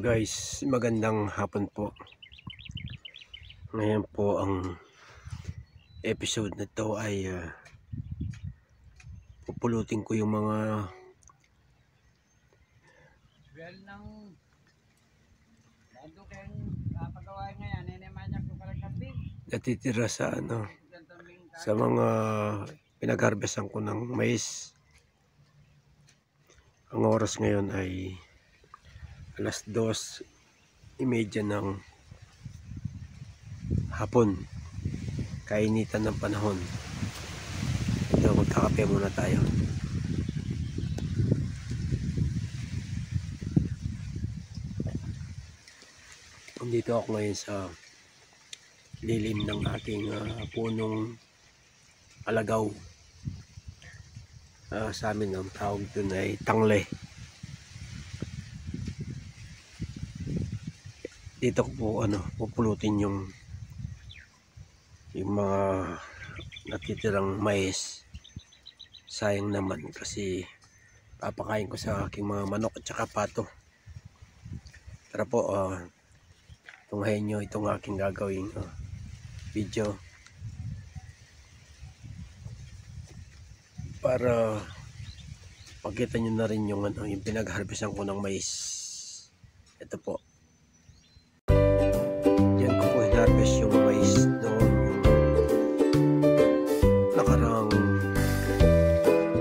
guys, magandang hapon po. Ngayon po ang episode na to ay pupulutin ko yung mga natitira sa sa mga pinag-harvestan ko ng mais. Ang oras ngayon ay alas 2:30 ng hapon. Kainitan ng panahon. Ito, magkakape muna tayo. Nandito ako ngayon sa lilim ng aking punong alagaw. Sa amin ang tawag doon ay tangle. Dito ko po pupulutin yung mga natitirang mais. Sayang naman kasi papakain ko sa aking mga manok at saka pato. Tara po, tunghayin nyo itong aking gagawing video para makita nyo na rin yung pinag-harvestan ko ng mais. Ito po. Yan ko po hinarvest yung mais noon yung nakarang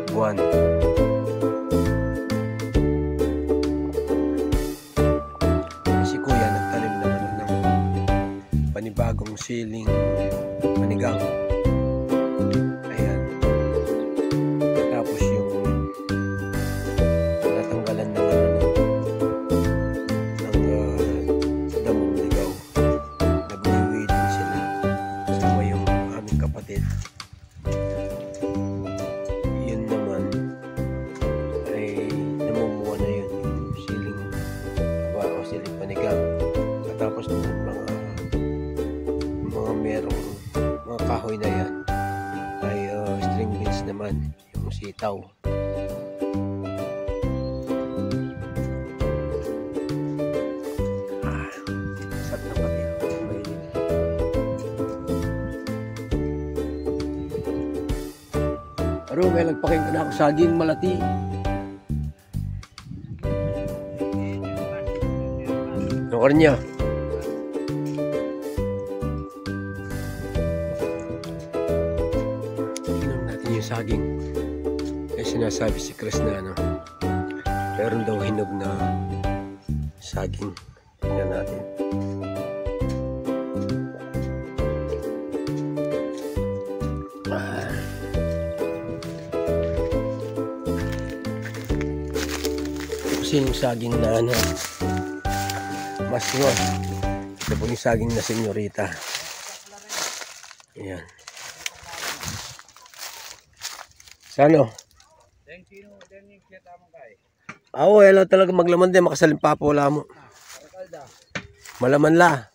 buwan. Si kuya nagtanim naman ng panibagong siling panigang. Ayan. Tapos yung natanggalan ng damong ligaw. Nag-uwi din sila kasama yung aming kapatid. Yun naman ay namumuha na yun yung siling o siling panigang. Tapos mga merong mga kahoy na yan ay string beans naman, yung sitaw. Sarap na pati. Pero may nagpakain ka na ako saging malati. Nukar niya. Tingnan natin yung saging. Kaya sinasabi si Chris na meron daw hinog na saging. Tingnan natin. Kasi yung saging na mas yun. Ito po yung saging na senyorita. Ayan. Sano? Ako, hello talaga maglaman din. Makasalimpapo wala mo. Malaman la.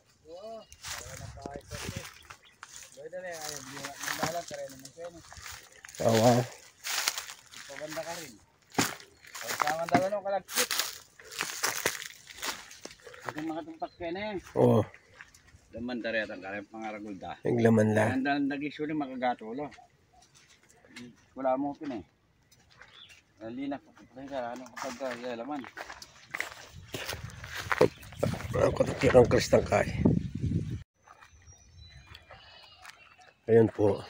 Awa. Paganda ka rin. Pagkaman daw ano kalagkit. Ating mga tumpak ka na eh. Oo. Laman tayo ang kalang pangaragulda. Naglaman la. Ang nag-isuli makagato lo. Wala mo pin eh. Nalina ka ano kapag laman. Ang katatikang kristang kay. Ayan po.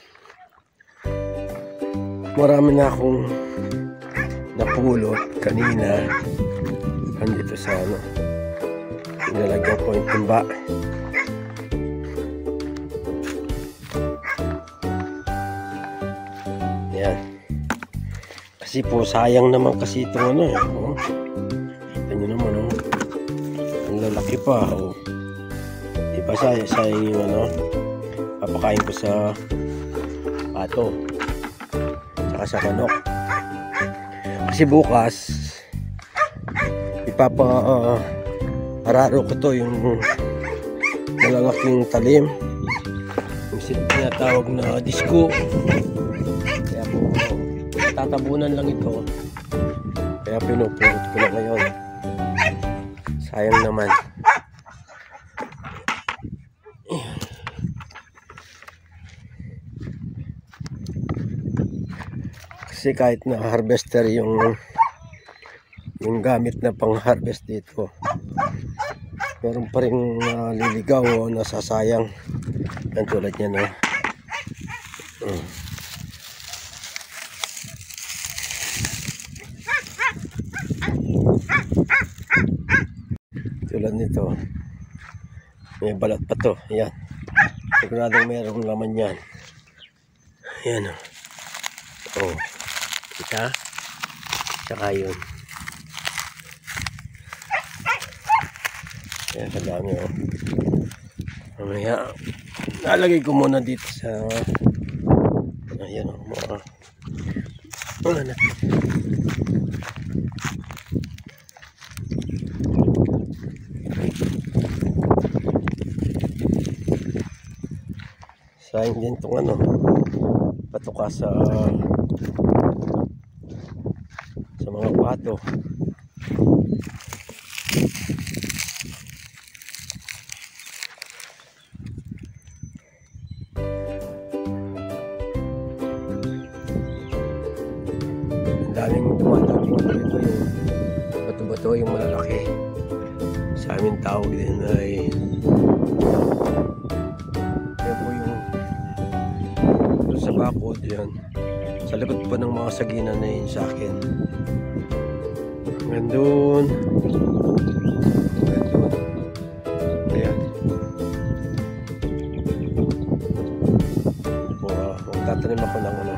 Marami na akong napulot kanina. Andito sa inalagyan ko yung timba. Ayan. Kasi po sayang naman kasi itong kita nyo naman ang lalaki pa. Diba sayang yung papakain ko sa pato saka sa manok. Kasi bukas ipapararo ko to yung malalaking talim, yung tinatawag na disco. Kaya po tatabunan lang ito, kaya pinupulot ko na ngayon. Sayang naman. Kasi kahit na harvester yung gamit na pang harvest dito, meron pa rin liligaw o nasasayang. Yan tulad niya na. Tulad nito, may balat pa to. Yan, siguradong merong laman yan. Yan o. Kita? Tsaka yun. Yan, kadami o. Mamaya, lalagay ko muna dito sa ayan o, mga ano. Sayang din itong ano, patuka sa mga pato. Ang daming tumatawag dito, yung bato-bato, yung malalaki. Sa amin tawag din ay sa bakod yan, sa likod pa ng mga sagina na yun sa akin. Gandun, ayan. Magtatanim ako ng ano,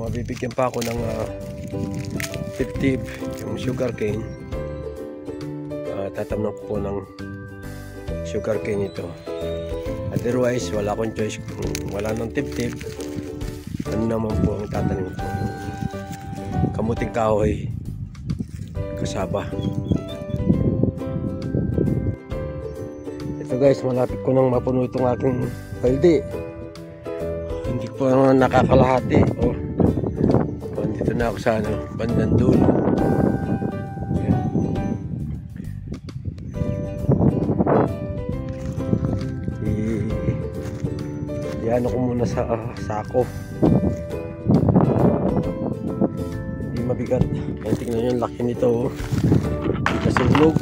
mabibigyan pa ako ng 50 yung sugar cane. Tatamnan ko po ng sugar cane ito. Otherwise, wala akong choice. Kung wala ng tip-tip, ano naman po ang tatanim ko? Kamuting kahoy, kasaba. Ito guys, malapit ko nang mapuno itong aking balde. Hindi ko nakakalahati. Dito na ako sa bandang dulo. Ano ko muna sa sako. Hindi mabigat. Kaya tingnan nyo yung laki nito. Nasunog.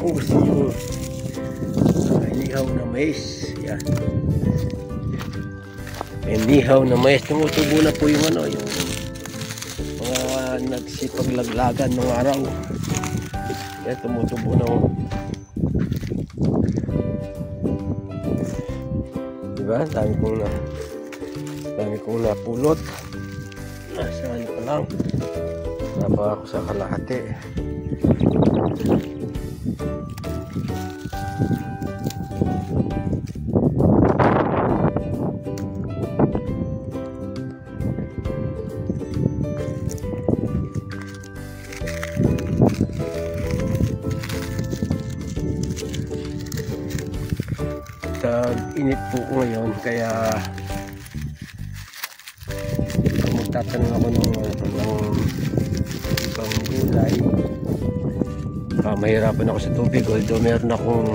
Kung gusto nyo inihaw na mais. Yan. Inihaw na mais. Tumutubo na po yung ano, yung mga nagsipaglaglagan ng araw. Yan, tumutubo na diba? Dami kong napulot. Nasaan ko lang. Napa ako sa kalahati. Init po ngayon, kaya magtatanim ako ng ibang gulay. Mahirapan ako sa tubig, although meron akong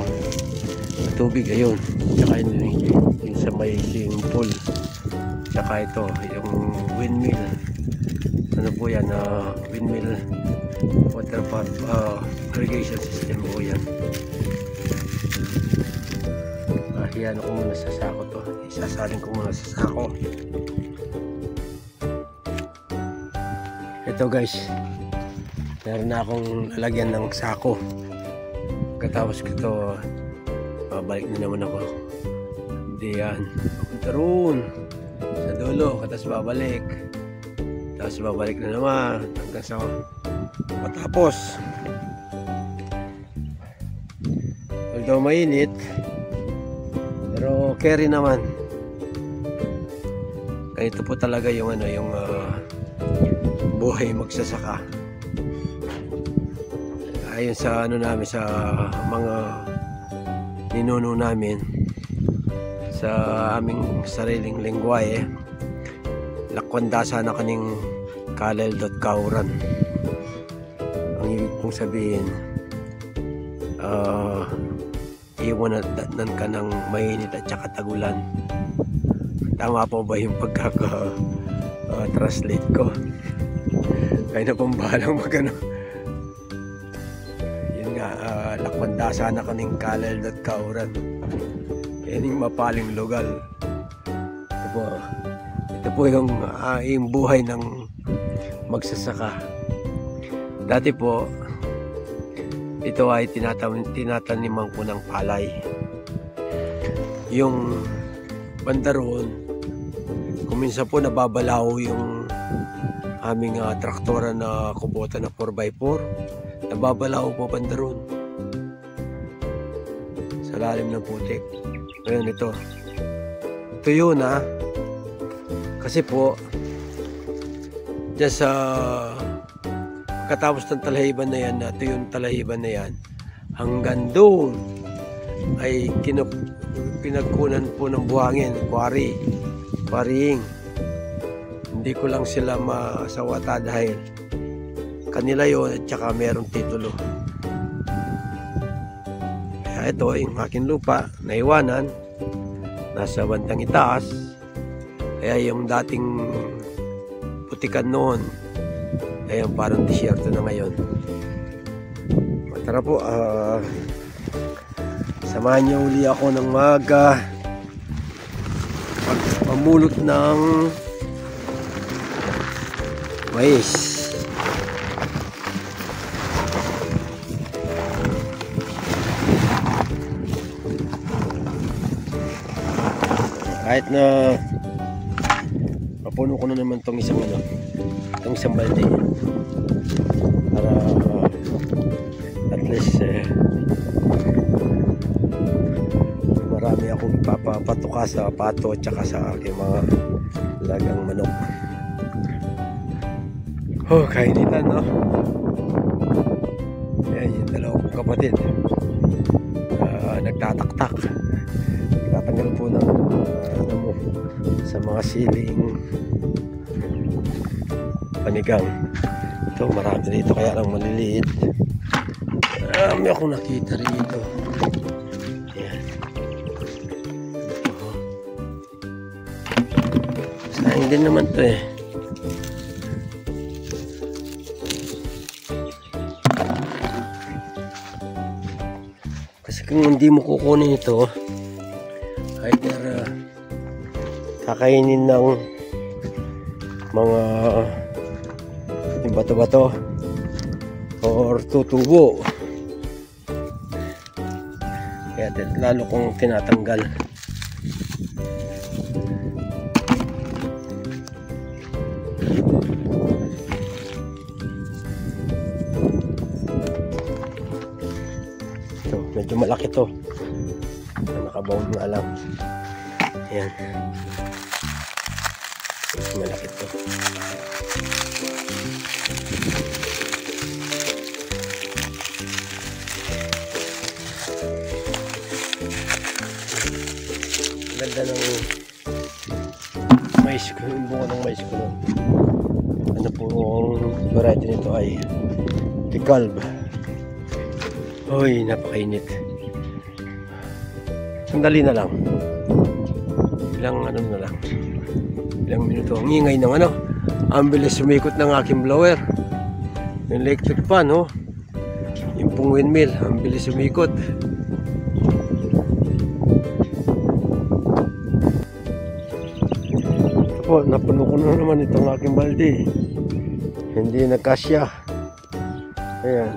tubig, ayun, tsaka yung sa may swimming pool, tsaka ito yung windmill. Ano po yan, windmill water pump irrigation system po yan. Iyan ko muna sa sako to. Isasalin ko muna sa sako. Ito guys, meron na akong lalagyan ng sako. Pagkatapos ko ito, babalik na naman ako. Hindi yan. Papunta roon sa dulo, tapos babalik. Tapos babalik na naman hanggang sa matapos. Although mainit, pero carry naman. Ganito po talaga yung ano, yung buhay magsasaka. Ayon sa ano namin, sa mga ninuno namin, sa aming sariling lengguwahe, lakwanda sana kaning kalel.kauran. Ang ibig kong sabihin, iwanan ka ng mainit at saka tagulan. Tama po ba yung pagkaka-translate ko? Kaya na pong bahalang magano. Yun nga, lakwanda sana kaning kalel.kauran. Yan yung mapaling lugal. Ito po yung buhay ng magsasaka. Dati po, ito ay tinataniman ko ng palay. Yung banda roon, kuminsan po nababalaw yung aming traktora na kubota na 4x4. Nababalaw po banda roon sa lalim ng putik. Ngayon ito yun kasi po dyan sa katapos ng talahiban na yan, ito yung talahiban na yan, hanggang doon ay pinagkunan po ng buhangin, quarrying. Hindi ko lang sila masawata dahil kanila yun at saka merong titulo. Kaya ito yung aking lupa, naiwanan, nasa bandang itaas. Kaya yung dating putikan noon, ayan, parang disyerto na ngayon. Tara po, samahan niyo uli ako ng pamulot ng mais. Kahit na mapuno ko na naman itong isang balde para at least marami akong ipapapatuka sa pato at saka sa aking mga lagang manok. Kainitan, no? Ayan yung dalawang kapatid, nagtataktak, tatanggal po ng sa mga siling panigang. Ito, marami dito, kaya lang maliliit. Marami akong nakita rito. Ayan. Sayang din naman to eh. Kasi kung hindi mo kukunin ito, either kakainin ng mga yung bato-bato or tutubo. Kaya lalo kong tinatanggal. Ito, medyo malaki to. Nakabaon nga lang. Ayan. Malaki to. Ganda ng mais ko, yung bunga ng mais ko nun. Ano po ang variety nito ay Decalb. Uy, napakainit. Sandali na lang. Ilang minuto. Ang ingay ng ang bilis sumikot ng aking blower. Yung electric fan, yung pong windmill, ang bilis sumikot. Ito po, napuno ko na naman itong aking balde. Hindi nagkasya. Ayan.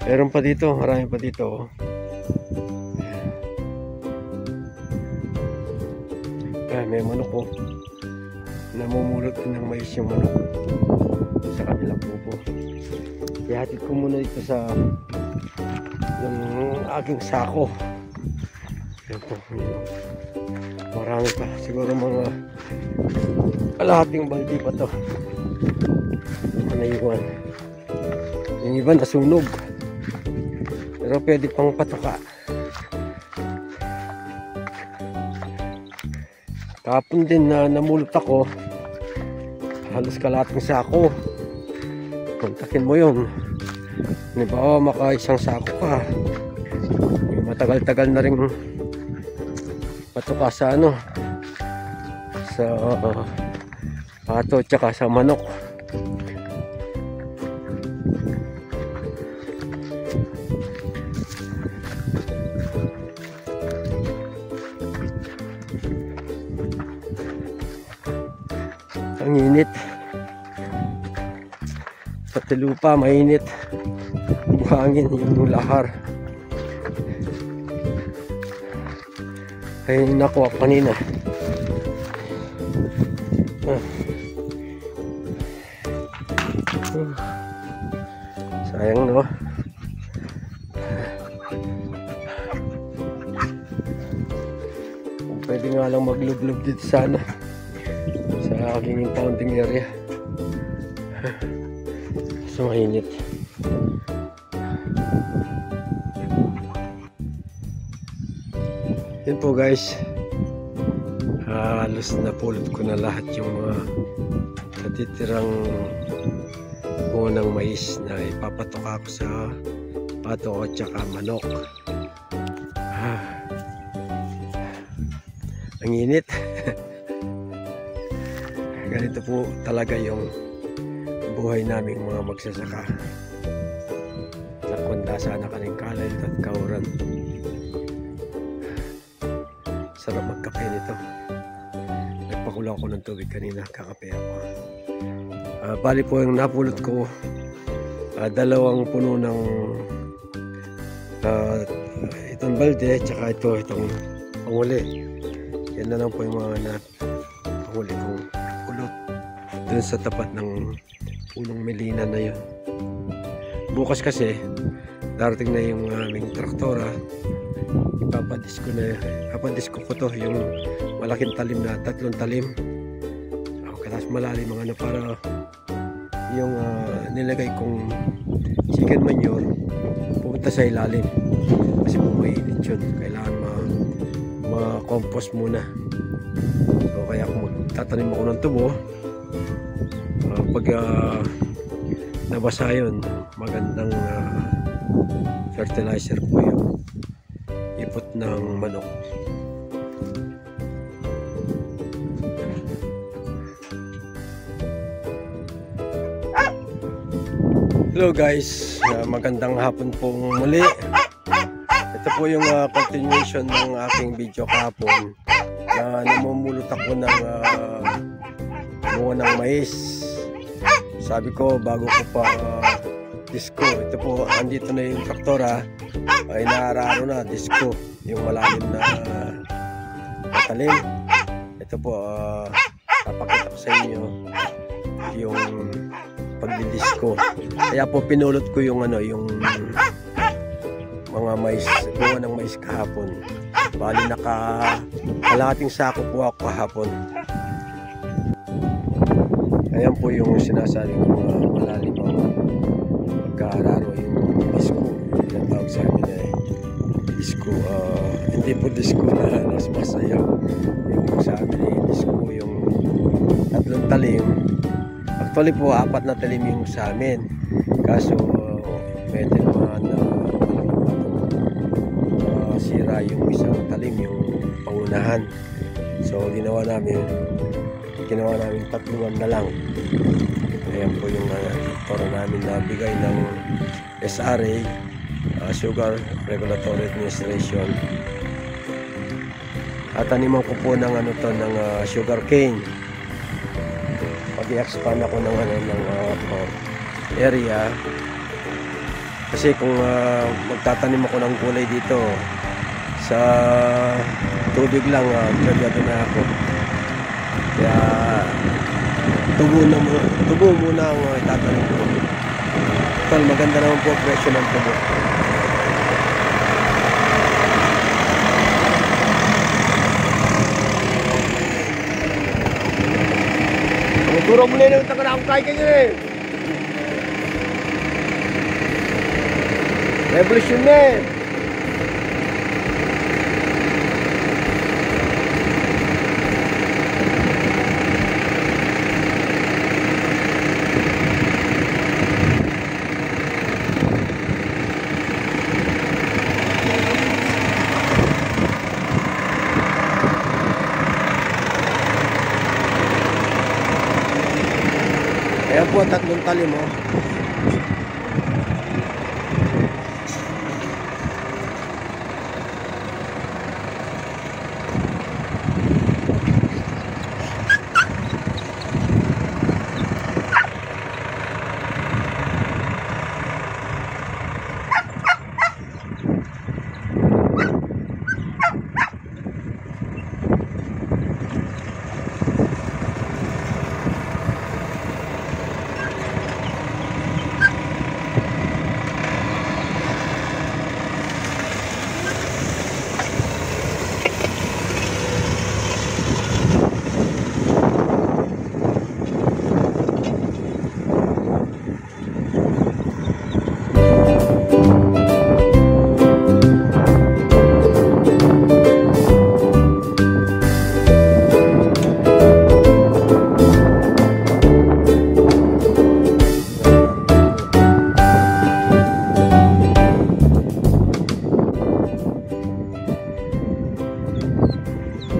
Meron pa dito, marami pa dito. May manok ko. Namumulot din ng mais yung manok sa kabilang pupo. Kaya hatid ko muna dito sa yung aking sako. Yan po. Marami pa. Siguro mga kalahating baldi pa to. Naiwan. Yung iba nasunog. Pero pwede pang patuka. Kapon din na namulot ako. halos kalating sako. Kontakin mo yun. Halimbawa maka isang sako ka, matagal-tagal na rin matuka sa ano, sa pato tsaka sa manok. Ang init. Pati lupa mainit. Buhangin yung lahar. Ay nakuha kanina. Sayang no. Pwede nga lang maglublob dito sana sa aking impounding area. So mainit. Yan po guys, halos napulot ko na lahat yung mga natitirang bunga ng mais na ipapatok ako sa pato at saka manok. Ang init. Ganito po talaga yung buhay naming mga magsasaka. Nakwanda sana kaning kalay at kauran. Sarap magkape nito. Nagpakulo ako ng tubig kanina, kakape ako. Bali po yung napulot ko, dalawang puno ng itong balde, tsaka itong panguli. Yan na lang po yung mga napanguli kong pulot dun sa tapat ng punong melina na yun. Bukas kasi darating na yung aming traktora. Ipapadisko ko to, yung malaking talim na 3 talim. Katas malalim mga para yung nilagay kong chicken manure pupunta sa ilalim. Kasi po mainit yun. Kailangan ma-compost muna. So kaya kung magtatanim ako ng tubo, pag nabasa yun, magandang fertilizer po yung ipot ng manok. Hello guys, magandang hapon pong muli. Ito po yung continuation ng aking video kahapon na namumulot ako ng bunga ng mais. Sabi ko bago ko pa disco, ito po andito na yung traktora, ay naararo na disco, yung malalim na matalim. Ito po papakita ko sa inyo yung pagdidisco. Kaya po pinulot ko yung yung mga mais, bunga ng mais kahapon. Bali kalahating sako po ako kahapon. Ayan po yung sinasabi ko malalim ang pagkaararo yung disco. Yung tawag sa amin ay disco. Hindi po disco na masayaw. Yung sa amin ay disco, yung 3 talim. Actually po 4 na talim yung sa amin. Kaso medyo naman sira yung isang talim, yung pangunahan. So ginawa namin 3 na lang. Ayan po yung toro namin na bigay ng SRA, Sugar Regulatory Administration. At taniman ko po ng ng sugar cane. Pag-i-expand ako ng area. Kasi kung magtatanim ako ng gulay dito sa tubig lang, grabyado na ako. Kaya tubo muna ang itatanim ko. Total, maganda naman po presyo ng tubo. Turo mo nila yung taga na akong kain kayo eh. Revolution na eh. Yan po ang tatlong talim mo.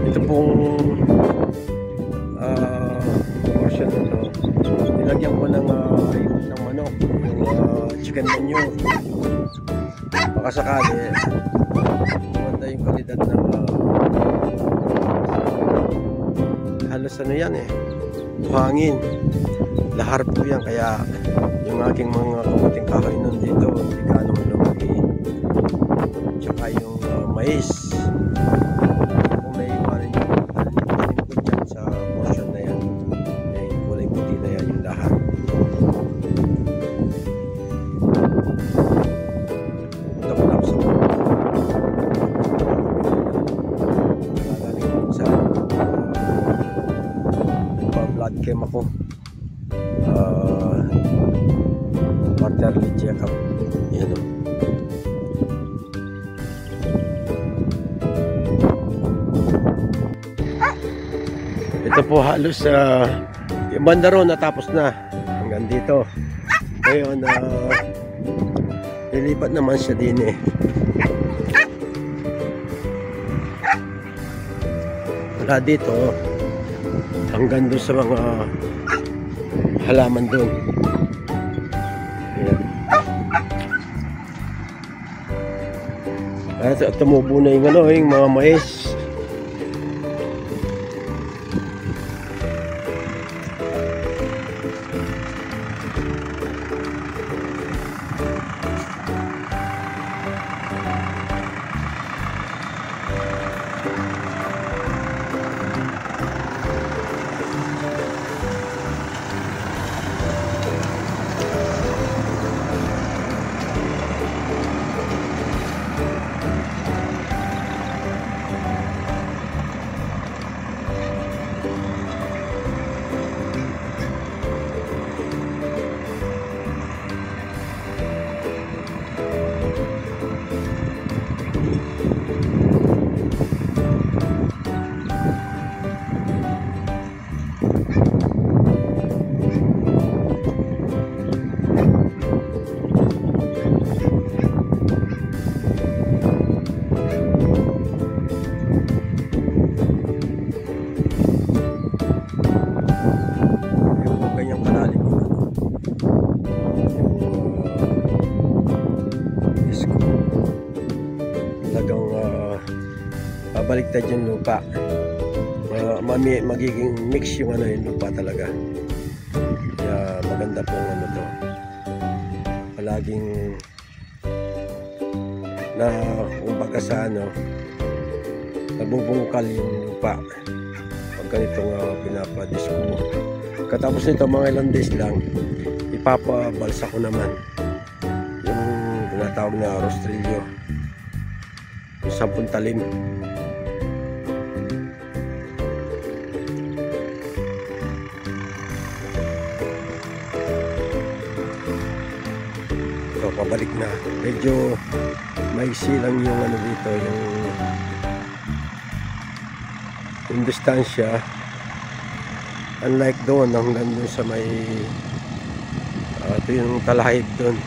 Ito pong portion na to, nilagyan ko ng manok, yung chicken manure. Baka sakali maganda yung kalidad ng halos ano yan buhangin, lahar po yan, kaya yung aking mga kamuting kahoy nun dito hindi gaano lumaki. Tsaka yung mais, sa portion na yan, yung kulay puti na yan yung lahat. Punta ko lang sa nagagaling ko sa nagpa-blood chem ako, quarterly check up. Yan o. Ito po halos yung banda ron natapos na hanggang dito. Ngayon lilipat naman siya din Wala dito hanggang doon sa mga halaman doon. At tumubo na yung yung mga mais. Baliktad yung lupa, magiging mix yung yung lupa talaga. Kaya maganda pong to, palaging na kumbaga sa nabubungkal yung lupa pag ganitong pinapadisco. Katapos nito mga ilang days lang, ipapabalsa ko naman yung tinatawag na rostrillo, yung 10 talim. So pabalik na, medyo maiksi lang yung dito, yung distansya, unlike doon hanggang doon sa may ito yung talahib doon.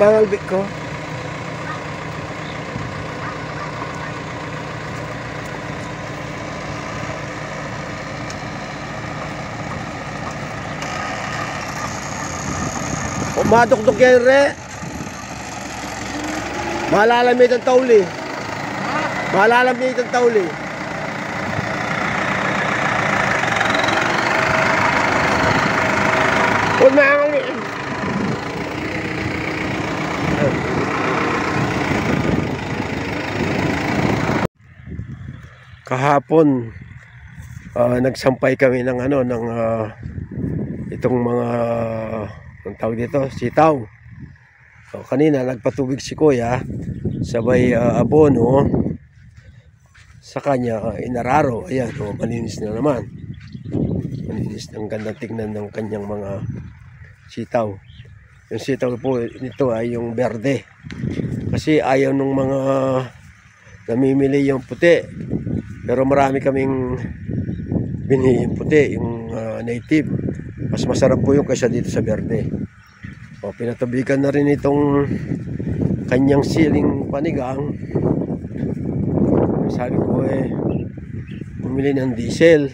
mangalbik ko. Madukdok yan, re. Malalamit ang tauli. Malalamit ang tauli. Huwag maangali. Kahapon, nagsampay kami ng ano, ng itong mga ang tawag dito, sitaw. So, kanina nagpatubig si Kuya, sabay abono sa kanya, inararo. Ayan, malinis na naman. Malinis, ang ganda tingnan ng kanyang mga sitaw. Yung sitaw po nito ay yung berde. Kasi ayaw nung mga namimili yung puti. Pero marami kaming binili yung puti, yung native. Mas masarap po yung kaysa dito sa berde. O, pinatubigan na rin itong kanyang siling panigang. Sabi ko bumili ng diesel.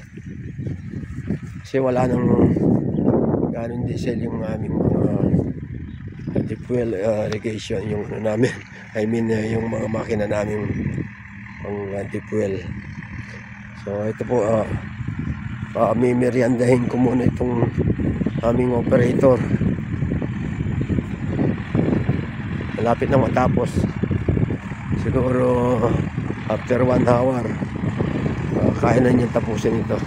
Kasi wala nang ganun diesel yung aming mga deep well irrigation yung namin. I mean yung mga makina namin pang deep well. So ito po mimeriandahin ko muna itong aming operator. Malapit na matapos. Siguro after 1 hour kaya na niyang tapusin ito.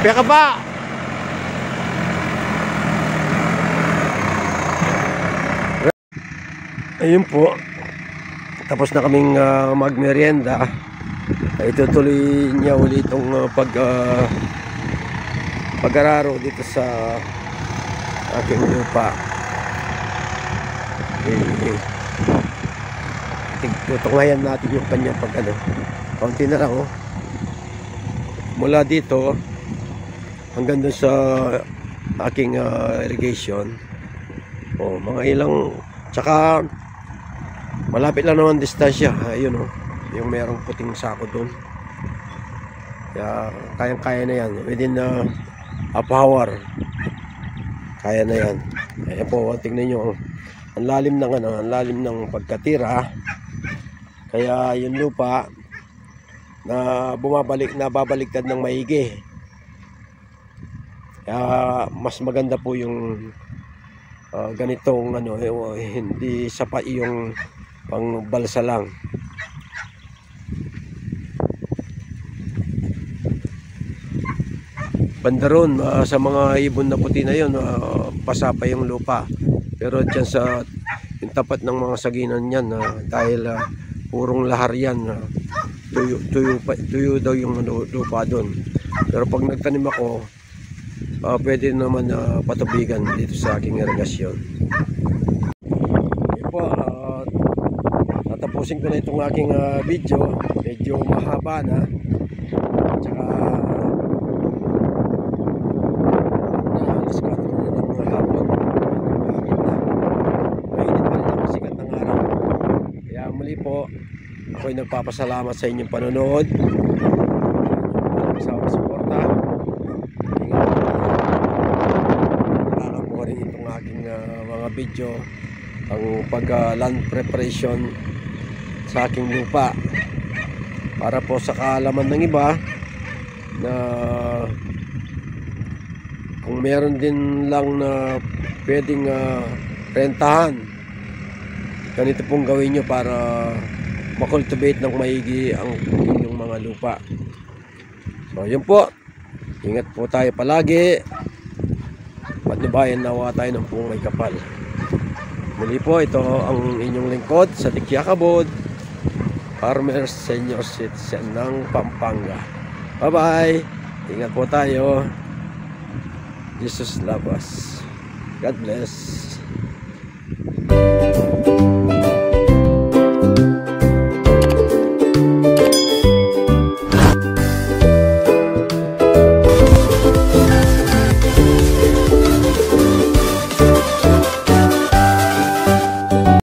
Kaya ka ba? Ayun po. Tapos na kaming magmerienda. Itutuloy niya ulit itong pag-araro dito sa aking lupa. Tutungayan natin yung kanyang kaunti na lang mula dito hanggang doon sa aking irrigation. Mga ilang, tsaka malapit lang naman distansya. Ayun yung merong puting sako doon. Kaya kayang-kaya na yan. Within half hour kaya na yan. Ayan po, tingnan nyo ang lalim ng ang lalim ng pagkatira. Kaya yung lupa na babaliktad ng maigi. Kaya mas maganda po yung ganitong hindi sapat yung pangbalsa lang. Bandaron sa mga ibon na puti na yun, pasa pa yung lupa. Pero dyan sa yung tapat ng mga saginan yan, dahil purong lahar yan, tuyo daw yung lupa doon. Pero pag nagtanim ako, pwede naman patubigan dito sa aking irigasyon. Yun po, tatapusin ko na itong aking video. Medyo mahaba na. Tsaka alas 4 na ng hapon. Mainit pa rin ang sikat ng araw. Kaya muli po, ako'y nagpapasalamat sa inyong panonood. Sa suporta. Rin itong aking mga video, ang land preparation sa aking lupa, para po sa kaalaman ng iba na kung meron din lang na pwedeng rentahan, ganito pong gawin nyo para makultivate ng maigi ang inyong mga lupa. So yun po, ingat po tayo palagi. Patnubayan nawa tayo ng pong may kapal. Muli po, ito ang inyong lingkod sa Dikyakabod, Farmer Senior Citizen ng Pampanga. Bye bye. Ingat po tayo. Jesus love us. God bless.